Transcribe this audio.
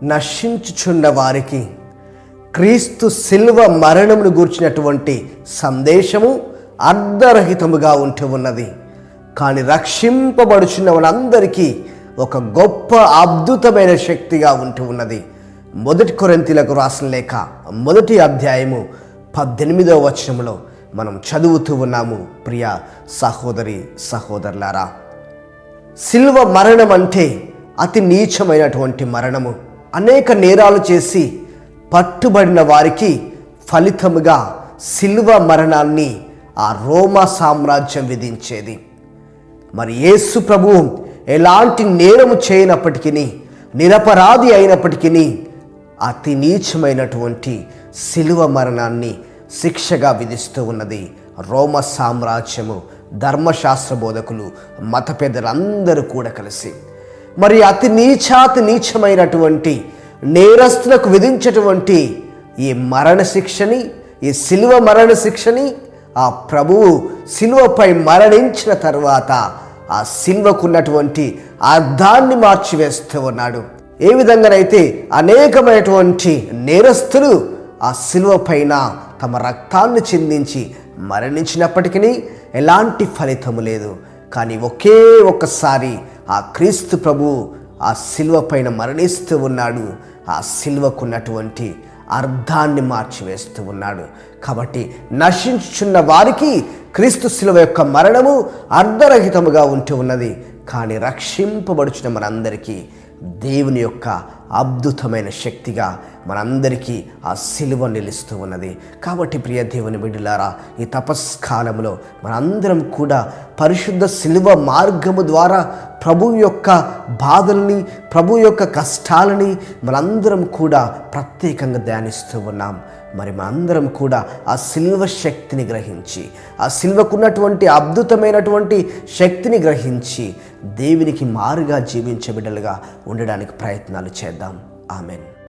నశించుచున్న వారికి క్రీస్తు శిలువ మరణమును గూర్చినటువంటి సందేశము అర్ధరహితముగా ఉంటూ ఉన్నది. కానీ రక్షింపబడుచున్న వాళ్ళందరికీ ఒక గొప్ప అద్భుతమైన శక్తిగా ఉంటూ ఉన్నది. 1 కొరింథీయులకు రాసిన లేఖ 1వ అధ్యాయము 18వ వచనంలో మనం చదువుతూ ఉన్నాము. ప్రియ సహోదరి సహోదరులారా, శిలువ మరణం అంటే అతి నీచమైనటువంటి మరణము. అనేక నేరాలు చేసి పట్టుబడిన వారికి ఫలితముగా శిలువ మరణాన్ని ఆ రోమా సామ్రాజ్యం విధించేది. మరి యేసు ప్రభువు ఎలాంటి నేరము చేయనప్పటికీ, నిరపరాధి అయినప్పటికీ అతి నీచమైనటువంటి శిలువ మరణాన్ని శిక్షగా విధిస్తూ ఉన్నది రోమా సామ్రాజ్యము. ధర్మశాస్త్ర బోధకులు, మత పెద్దలందరూ కూడా కలిసి మరి అతి నీచమైనటువంటి నేరస్తులకు విధించేటువంటి ఈ మరణ శిక్షని, ఈ శిలువ మరణ శిక్షని ఆ ప్రభువు శిలువపై మరణించిన తర్వాత ఆ శిలువకున్నటువంటి అర్థాన్ని మార్చివేస్తూ ఉన్నాడు. ఏ విధంగానైతే అనేకమైనటువంటి నేరస్తులు ఆ శిలువ పైన తమ రక్తాన్ని చిందించి మరణించినప్పటికీ ఎలాంటి ఫలితము లేదు. కానీ ఒకే ఒక్కసారి ఆ క్రీస్తు ప్రభువు ఆ శిలువ పైన మరణిస్తూ ఉన్నాడు. ఆ శిలువకున్నటువంటి అర్థాన్ని మార్చివేస్తూ ఉన్నాడు. కాబట్టి నశించుచున్న వారికి క్రీస్తు శిలువ యొక్క మరణము అర్ధరహితముగా ఉంటూ ఉన్నది. కానీ రక్షింపబడుచున్న మనందరికీ దేవుని యొక్క అద్భుతమైన శక్తిగా మనందరికీ ఆ శిలువ నిలుస్తూ ఉన్నది. కాబట్టి ప్రియ దేవుని బిడ్డలారా, ఈ తపస్కాలంలో మనందరం కూడా పరిశుద్ధ శిలువ మార్గము ద్వారా ప్రభు యొక్క బాధల్ని, ప్రభు యొక్క కష్టాలని మనందరం కూడా ప్రత్యేకంగా ధ్యానిస్తూ ఉన్నాం. మరి మనందరం కూడా ఆ శిలువ శక్తిని గ్రహించి, ఆ శిలువకున్నటువంటి అద్భుతమైనటువంటి శక్తిని గ్రహించి దేవునికి మారుగా జీవించే బిడ్డలుగా ఉండడానికి ప్రయత్నాలు చేద్దాం. ఆమెన్.